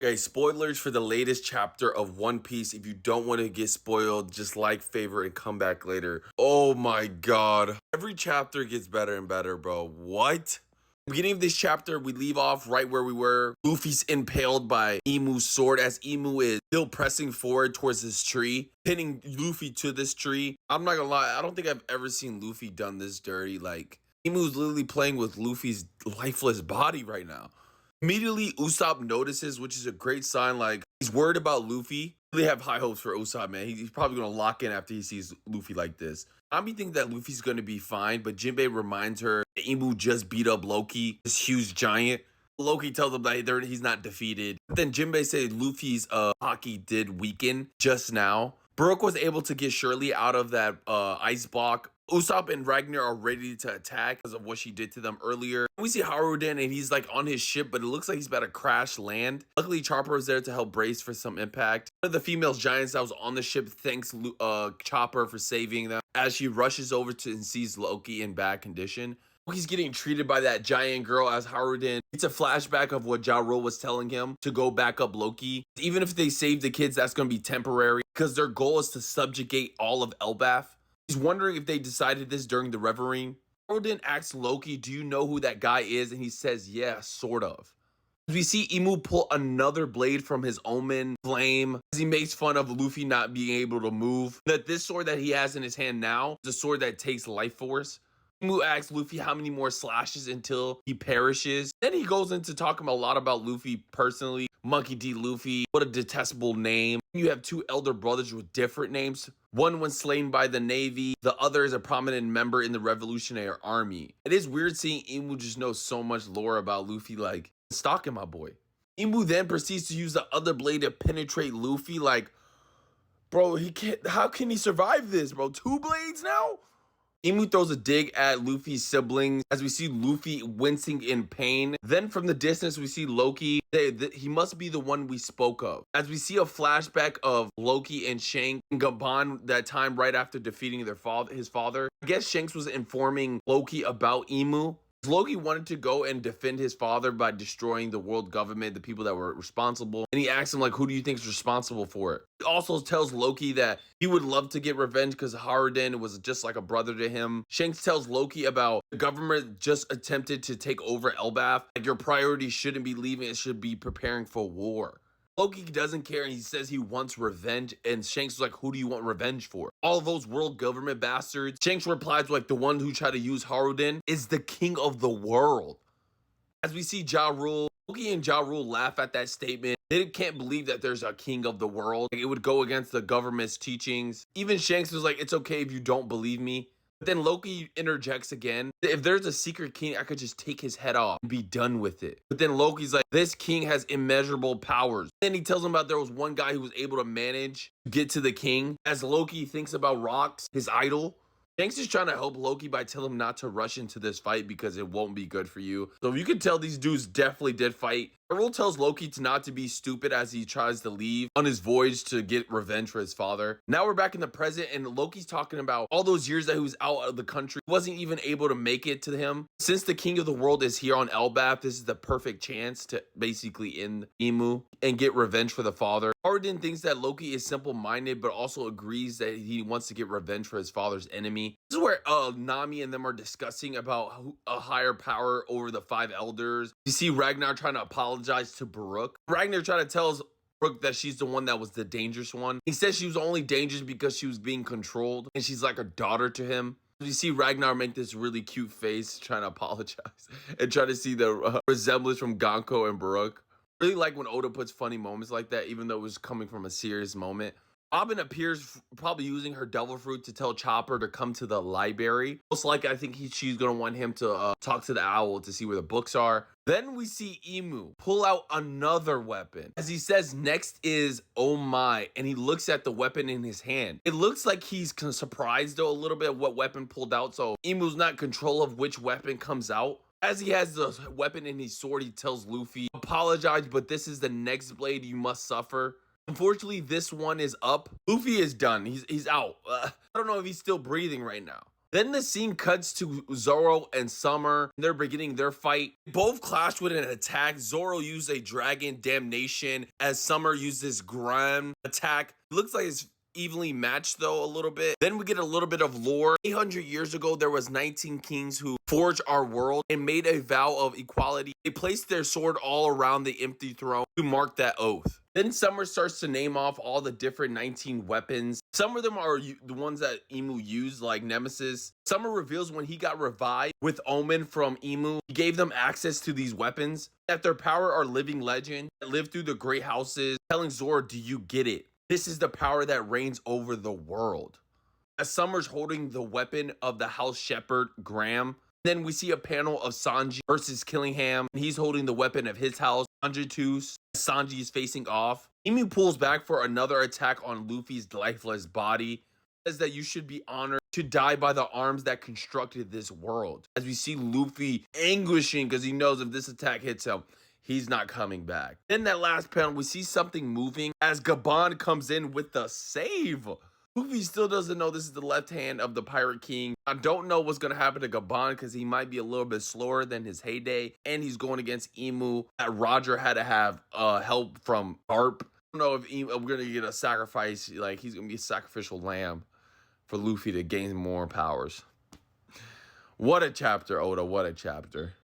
Okay, spoilers for the latest chapter of One Piece. If you don't want to get spoiled, just like, favorite, and come back later. Oh my god. Every chapter gets better and better, bro. What? Beginning of this chapter, we leave off right where we were. Luffy's impaled by Imu's sword as Imu is still pressing forward towards this tree, pinning Luffy to this tree. I'm not gonna lie, I don't think I've ever seen Luffy done this dirty. Like, Imu's literally playing with Luffy's lifeless body right now. Immediately, Usopp notices, which is a great sign. Like, he's worried about Luffy. Really have high hopes for Usopp, man. He's probably gonna lock in after he sees Luffy like this. I'm thinking that Luffy's gonna be fine, but Jinbei reminds her that Imu just beat up Loki, this huge giant. Loki tells him that he's not defeated. But then Jinbei says Luffy's hockey did weaken just now. Baroque was able to get Shirley out of that ice block. Usopp and Ragnar are ready to attack because of what she did to them earlier. We see Haruden and he's like on his ship, but it looks like he's about to crash land. Luckily, Chopper is there to help brace for some impact. One of the female giants that was on the ship thanks Chopper for saving them as she rushes over to and sees Loki in bad condition. He's getting treated by that giant girl as Haruden. It's a flashback of what Ja Rule was telling him to go back up Loki. Even if they save the kids, that's going to be temporary because their goal is to subjugate all of Elbaf. He's wondering if they decided this during the reverie. Haruden asks Loki, do you know who that guy is? And he says, yeah, sort of. We see Imu pull another blade from his Omen flame as he makes fun of Luffy not being able to move. That this sword that he has in his hand now is a sword that takes life force. Imu asks Luffy how many more slashes until he perishes. Then he goes into talking a lot about Luffy personally. Monkey D. Luffy, what a detestable name. You have two elder brothers with different names. One was slain by the Navy. The other is a prominent member in the Revolutionary Army. It is weird seeing Imu just know so much lore about Luffy, like, stalking my boy. Imu then proceeds to use the other blade to penetrate Luffy. Like, bro, he can't, how can he survive this, bro? Two blades now? Imu throws a dig at Luffy's siblings as we see Luffy wincing in pain. Then from the distance, we see Loki. He must be the one we spoke of. As we see a flashback of Loki and Shanks and Gaban that time right after defeating his father. I guess Shanks was informing Loki about Imu. Loki wanted to go and defend his father by destroying the world government, the people that were responsible. And he asks him, like, who do you think is responsible for it? He also tells Loki that he would love to get revenge because Haruden was just like a brother to him. Shanks tells Loki about the government just attempted to take over Elbaf. Like, your priority shouldn't be leaving, it should be preparing for war. Loki doesn't care and he says he wants revenge, and Shanks is like, who do you want revenge for? All of those world government bastards. Shanks replies like, the one who tried to use Haruden is the king of the world. As we see Ja Rule, Loki and Ja Rule laugh at that statement. They can't believe that there's a king of the world. Like, it would go against the government's teachings. Even Shanks was like, it's okay if you don't believe me. But then Loki interjects again. If there's a secret king, I could just take his head off and be done with it. But then Loki's like, this king has immeasurable powers. Then he tells him about there was one guy who was able to manage to get to the king. As Loki thinks about Rocks, his idol, Shanks is trying to help Loki by telling him not to rush into this fight because it won't be good for you. So you can tell these dudes definitely did fight. Errol tells Loki to not to be stupid as he tries to leave on his voyage to get revenge for his father. Now we're back in the present and Loki's talking about all those years that he was out of the country. He wasn't even able to make it to him. Since the king of the world is here on Elbaf, this is the perfect chance to basically end Imu and get revenge for the father. Haruden thinks that Loki is simple-minded, but also agrees that he wants to get revenge for his father's enemy. This is where Nami and them are discussing about a higher power over the five elders. You see Ragnar trying to apologize to Baroque. Ragnar trying to tell Baroque that she's the one that was the dangerous one. He says she was only dangerous because she was being controlled and she's like a daughter to him. You see Ragnar make this really cute face trying to apologize and try to see the resemblance from Gonko and Baroque. Really like when Oda puts funny moments like that, even though it was coming from a serious moment. Robin appears probably using her devil fruit to tell Chopper to come to the library. Most likely, I think she's going to want him to talk to the owl to see where the books are. Then we see Imu pull out another weapon. As he says, next is oh my, and he looks at the weapon in his hand. It looks like he's surprised though a little bit what weapon pulled out, so Imu's not in control of which weapon comes out. As he has the weapon in his sword, he tells Luffy, apologize, but this is the next blade you must suffer. Unfortunately, this one is up. Luffy is done. He's out. I don't know if he's still breathing right now. Then the scene cuts to Zoro and Summer. They're beginning their fight. Both clash with an attack. Zoro used a dragon damnation as Summer used this grand attack. It looks like it's evenly matched though a little bit. Then we get a little bit of lore. 800 years ago, there was 19 kings who forged our world and made a vow of equality. They placed their sword all around the empty throne to mark that oath. Then Summer starts to name off all the different 19 weapons. Some of them are the ones that Imu used, like Nemesis. Summer reveals when he got revived with Omen from Imu, he gave them access to these weapons. That their power are living legend that live through the great houses, telling Zoro, do you get it? This is the power that reigns over the world. As Summer's holding the weapon of the house shepherd, Graham, then we see a panel of Sanji versus Killingham. He's holding the weapon of his house, Sanjitus. Sanji is facing off. Emu pulls back for another attack on Luffy's lifeless body. Says that you should be honored to die by the arms that constructed this world. As we see Luffy anguishing because he knows if this attack hits him, he's not coming back. Then that last panel, we see something moving as Gabon comes in with the save. Luffy still doesn't know this is the left hand of the Pirate King. I don't know what's going to happen to Gabon because he might be a little bit slower than his heyday. And he's going against Emu. That Roger had to have help from Garp. I don't know if we're going to get a sacrifice. Like he's going to be a sacrificial lamb for Luffy to gain more powers. What a chapter, Oda. What a chapter.